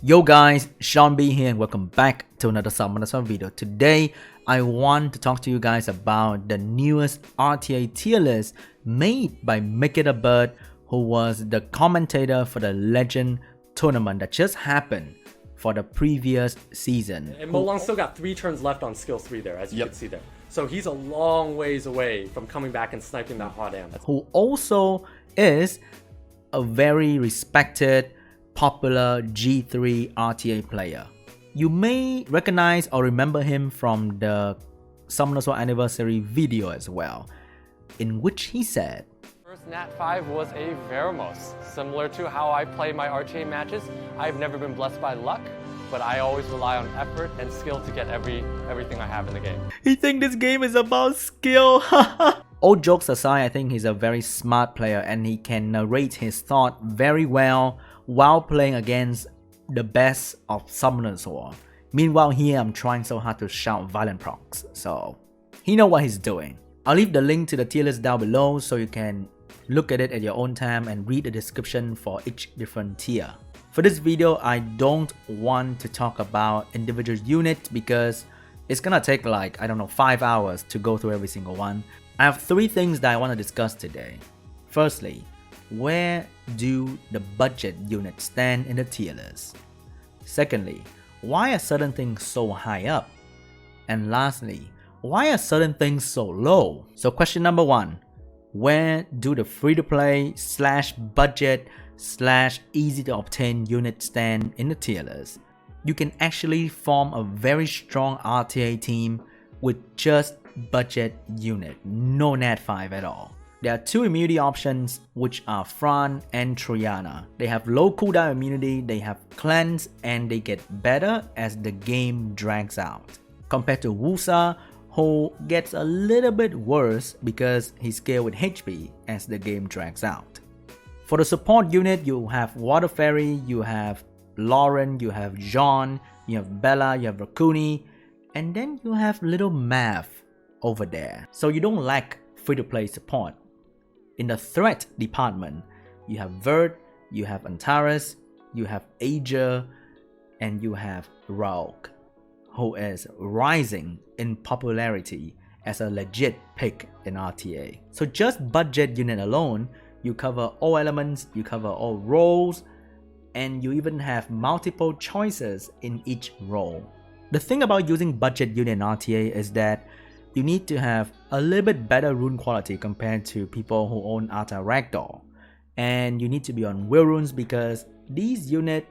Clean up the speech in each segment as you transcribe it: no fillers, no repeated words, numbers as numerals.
Yo guys, SeanB here and welcome back to another Summoners video. Today, I want to talk to you guys about the newest RTA tier list made by Make It a Bird, who was the commentator for the Legend tournament that just happened for the previous season. And Molong still got 3 turns left on skill 3 there, as you can see there. So he's a long ways away from coming back and sniping that hot amp. Who also is a very respected popular G3 RTA player. You may recognize or remember him from the Summoners Anniversary video as well, in which he said, First Nat 5 was a Veramos. Similar to how I play my RTA matches, I've never been blessed by luck, but I always rely on effort and skill to get everything I have in the game. He thinks this game is about skill. All jokes aside, I think he's a very smart player and he can narrate his thought very well while playing against the best of Summoners War. Meanwhile here, I'm trying so hard to shout violent procs, so he knows what he's doing. I'll leave the link to the tier list down below so you can look at it at your own time and read the description for each different tier. For this video, I don't want to talk about individual units because it's gonna take like, I don't know, 5 hours to go through every single one. I have 3 things that I want to discuss today. Firstly, where do the budget units stand in the tier list? Secondly, why are certain things so high up? And lastly, why are certain things so low? So question number 1, where do the free-to-play / budget / easy to obtain units stand in the tier list? You can actually form a very strong RTA team with just budget unit, no Nat 5 at all. There are 2 immunity options, which are Fran and Triana. They have low cooldown immunity, they have cleanse, and they get better as the game drags out. Compared to Wusa, who gets a little bit worse because he scales with HP as the game drags out. For the support unit, you have Water Fairy, you have Lauren, you have John, you have Bella, you have Rakuni, and then you have little Mav over there. So you don't lack free-to-play support. In the threat department, you have Vert, you have Antares, you have Aja, and you have Rogue, who is rising in popularity as a legit pick in RTA. So just budget unit alone, you cover all elements, you cover all roles, and you even have multiple choices in each role. The thing about using budget unit in RTA is that you need to have a little bit better rune quality compared to people who own Arta Ragdoll. And you need to be on will runes because these units,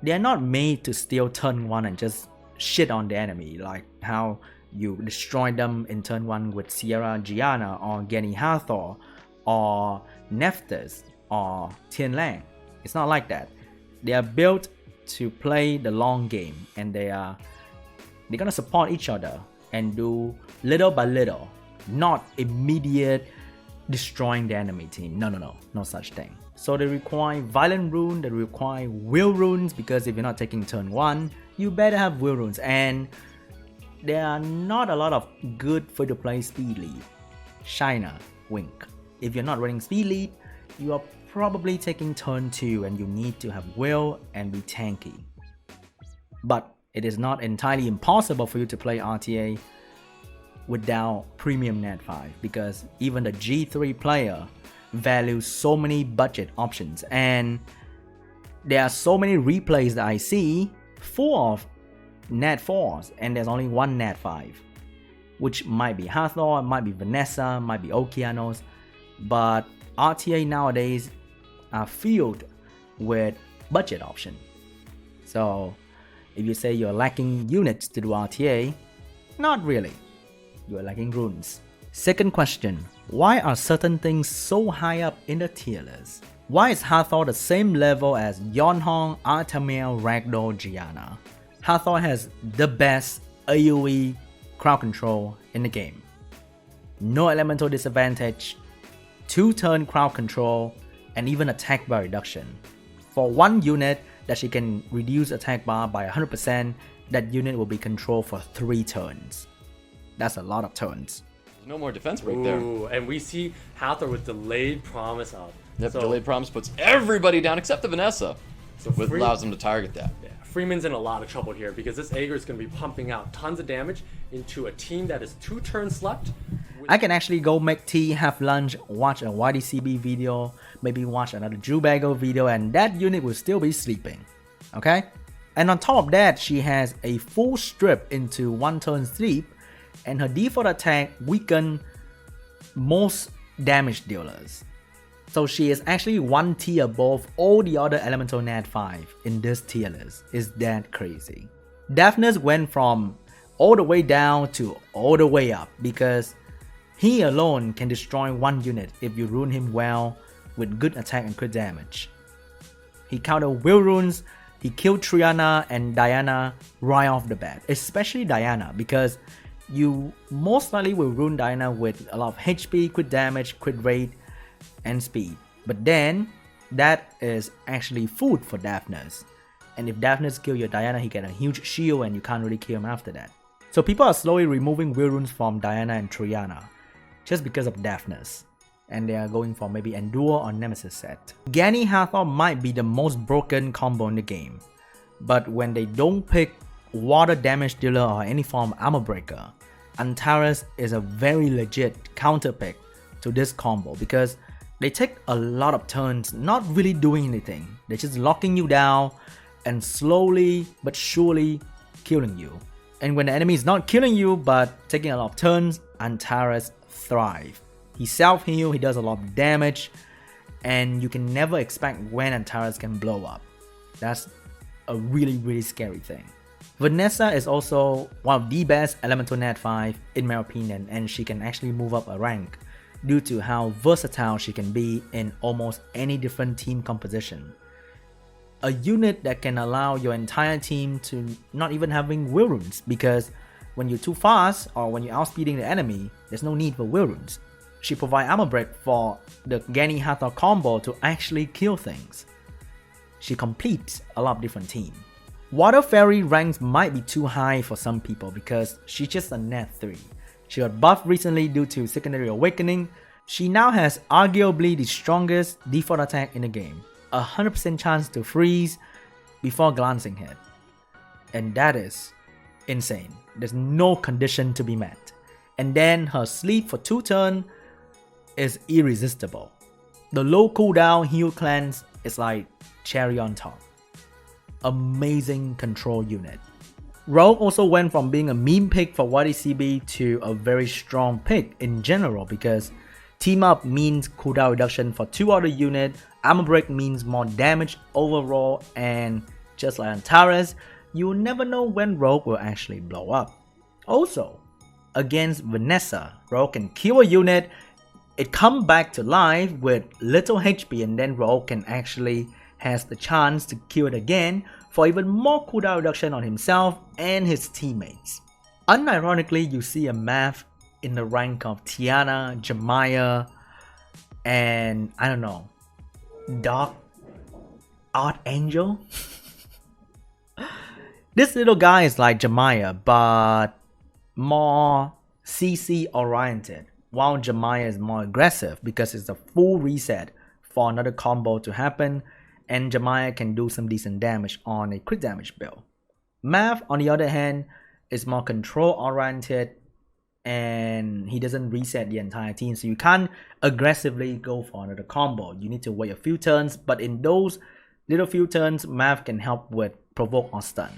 they are not made to steal turn 1 and just shit on the enemy, like how you destroy them in turn 1 with Sierra Gianna or Genny Hathor or Nephthys or Tianlang. It's not like that. They are built to play the long game and they're gonna support each other and do little by little, not immediate destroying the enemy team. No such thing. So they require violent rune, they require will runes because if you're not taking turn 1, you better have will runes, and there are not a lot of good free-to-play speed lead. Shiner, wink. If you're not running speed lead, you are probably taking turn 2 and you need to have will and be tanky. But it is not entirely impossible for you to play RTA without premium Nat 5 because even the G3 player values so many budget options, and there are so many replays that I see full of Nat 4s and there's only 1 Nat 5, which might be Hathor, might be Vanessa, might be Okeanos, but RTA nowadays are filled with budget option. So if you say you're lacking units to do RTA, not really. You are lacking runes. Second question, why are certain things so high up in the tier list? Why is Hathor the same level as Yonhong, Artamiel, Ragdoll, Gianna? Hathor has the best AoE crowd control in the game. No elemental disadvantage, 2-turn crowd control, and even attack bar reduction. For 1 unit that she can reduce attack bar by 100%, that unit will be controlled for 3 turns. That's a lot of turns. No more defense break there. And we see Hathor with delayed promise up. Yep, So, delayed promise puts everybody down except the Vanessa. So What allows them to target that. Yeah, Freeman's in a lot of trouble here because this Aegir is going to be pumping out tons of damage into a team that is 2 turns left. I can actually go make tea, have lunch, watch a YDCB video, maybe watch another Jubago video, and that unit will still be sleeping. Okay? And on top of that, she has a full strip into 1 turn sleep, and her default attack weaken most damage dealers. So she is actually 1 tier above all the other elemental nat 5 in this tier list. Is that crazy? Daphnis went from all the way down to all the way up because he alone can destroy 1 unit if you rune him well with good attack and crit damage. He countered will runes, he killed Triana and Diana right off the bat, especially Diana, because you most likely will rune Diana with a lot of HP, crit damage, crit rate, and speed. But then, that is actually food for Daphnis. And if Daphnis kill your Diana, he get a huge shield and you can't really kill him after that. So people are slowly removing will runes from Diana and Triana just because of Daphnis. And they are going for maybe Endure or Nemesis set. Gani Hathor might be the most broken combo in the game. But when they don't pick water damage dealer or any form of armor breaker, Antares is a very legit counter pick to this combo because they take a lot of turns not really doing anything. They're just locking you down and slowly but surely killing you. And when the enemy is not killing you but taking a lot of turns, Antares thrive. He self-heal, he does a lot of damage, and you can never expect when Antares can blow up. That's a really scary thing. Vanessa is also one of the best elemental nat 5 in my opinion, and she can actually move up a rank due to how versatile she can be in almost any different team composition. A unit that can allow your entire team to not even having will runes, because when you're too fast or when you're outspeeding the enemy, there's no need for will runes. She provides armor break for the Gani Hathor combo to actually kill things. She completes a lot of different teams. Water Fairy ranks might be too high for some people because she's just a nat 3. She got buffed recently due to Secondary Awakening. She now has arguably the strongest default attack in the game. 100% chance to freeze before glancing hit. And that is insane. There's no condition to be met. And then her sleep for 2 turns is irresistible. The low cooldown heal cleanse is like cherry on top. Amazing control unit. Rogue also went from being a meme pick for YDCB to a very strong pick in general because team up means cooldown reduction for 2 other units, armor break means more damage overall, and just like Antares, you will never know when Rogue will actually blow up. Also, against Vanessa, Rogue can kill a unit, it comes back to life with little HP, and then Rogue can actually has the chance to kill it again for even more cooldown reduction on himself and his teammates. Unironically, you see a Math in the rank of Tiana, Jemaya, and I don't know, Dark Archangel? This little guy is like Jemaya, but more CC oriented, while Jemaya is more aggressive because it's a full reset for another combo to happen, and Jemaya can do some decent damage on a crit damage build. Math, on the other hand, is more control oriented and he doesn't reset the entire team, so you can't aggressively go for another combo. You need to wait a few turns, but in those little few turns, Math can help with provoke or stun.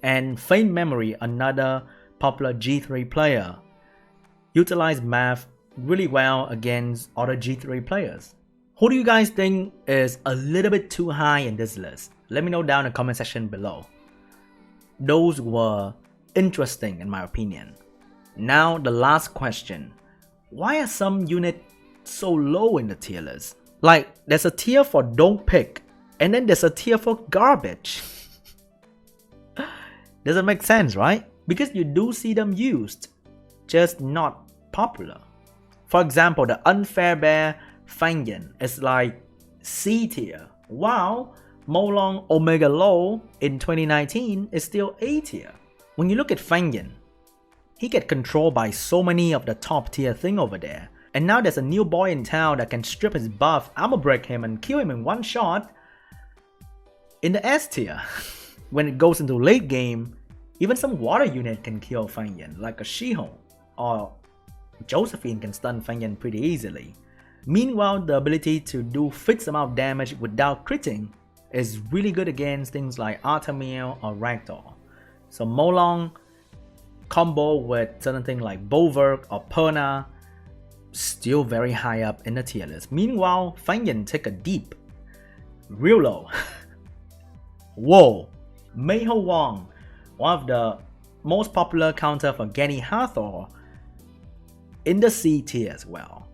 And Faint Memory, another popular G3 player, utilized Math really well against other G3 players. Who do you guys think is a little bit too high in this list? Let me know down in the comment section below. Those were interesting in my opinion. Now the last question. Why are some units so low in the tier list? Like, there's a tier for don't pick, and then there's a tier for garbage. Doesn't make sense, right? Because you do see them used, just not popular. For example, the Unfair Bear Fangyan is like C tier, while Molong Omega Low in 2019 is still A tier. When you look at Fangyan, he get controlled by so many of the top tier thing over there, and now there's a new boy in town that can strip his buff, armor break him and kill him in one shot. In the S tier, when it goes into late game, even some water unit can kill Fan Yin, like a Shihong or Josephine can stun Fan Yin pretty easily. Meanwhile, the ability to do fixed amount of damage without critting is really good against things like Artemir or Ragdoll. So Molong combo with certain things like Bolverk or Perna, still very high up in the tier list. Meanwhile, Fan Yin take a deep, real low. Whoa, Meiho Wang, one of the most popular counter for Genny Hathor, in the C tier as well.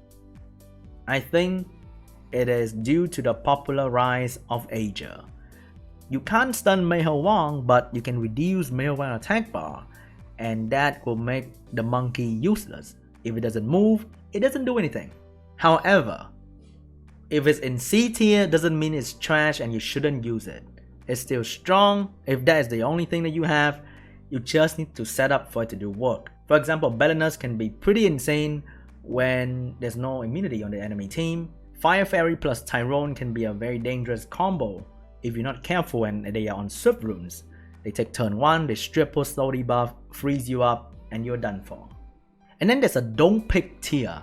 I think it is due to the popular rise of Asia. You can't stun Meiho Wang, but you can reduce Meiho Wang attack bar, and that will make the monkey useless. If it doesn't move, it doesn't do anything. However, if it's in C tier, doesn't mean it's trash and you shouldn't use it. It's still strong. If that is the only thing that you have, you just need to set up for it to do work. For example, Belenus can be pretty insane when there's no immunity on the enemy team. Fire Fairy plus Tyrone can be a very dangerous combo if you're not careful and they are on Swift runes. They take turn 1, they strip push slow debuff, freeze you up, and you're done for. And then there's a don't pick tier.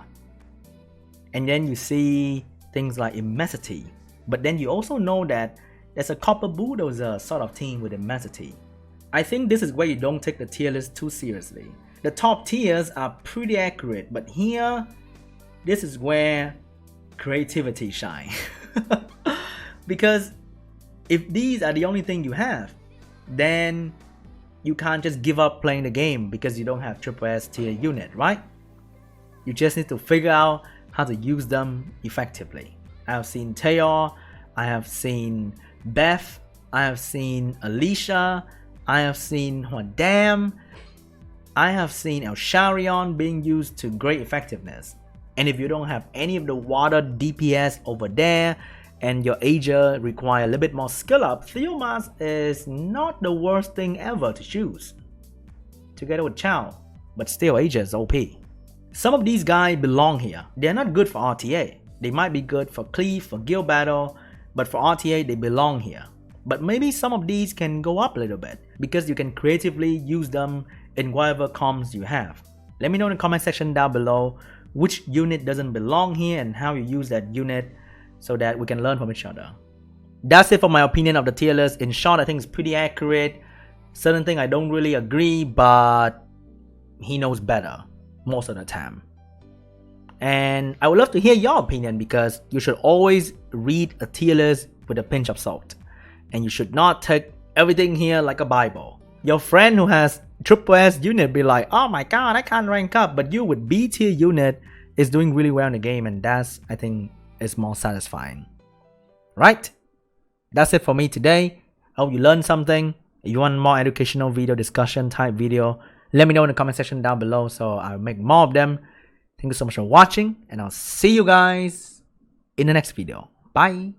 And then you see things like Immensity. But then you also know that there's a Copper Bulldozer sort of team with Immensity. I think this is where you don't take the tier list too seriously. The top tiers are pretty accurate, but here, this is where creativity shine. Because if these are the only thing you have, then you can't just give up playing the game because you don't have triple S tier unit, right? You just need to figure out how to use them effectively. I have seen Taeor, I have seen Beth, I have seen Alicia, I have seen Huadam, I have seen El Sharion being used to great effectiveness. And if you don't have any of the water DPS over there and your Asia require a little bit more skill up, Theomas is not the worst thing ever to choose. Together with Chao, but still Asia is OP. Some of these guys belong here. They're not good for RTA. They might be good for Cleave, for Guild Battle, but for RTA they belong here. But maybe some of these can go up a little bit because you can creatively use them in whatever comms you have. Let me know in the comment section down below which unit doesn't belong here and how you use that unit so that we can learn from each other. That's it for my opinion of the tier list. In short, I think it's pretty accurate. Certain thing I don't really agree, but he knows better most of the time. And I would love to hear your opinion because you should always read a tier list with a pinch of salt. And you should not take everything here like a Bible. Your friend who has triple S unit be like, oh my god, I can't rank up. But you with B tier unit is doing really well in the game, and that's, I think, is more satisfying. Right? That's it for me today. I hope you learned something. If you want more educational video, discussion type video, let me know in the comment section down below so I'll make more of them. Thank you so much for watching, and I'll see you guys in the next video. Bye.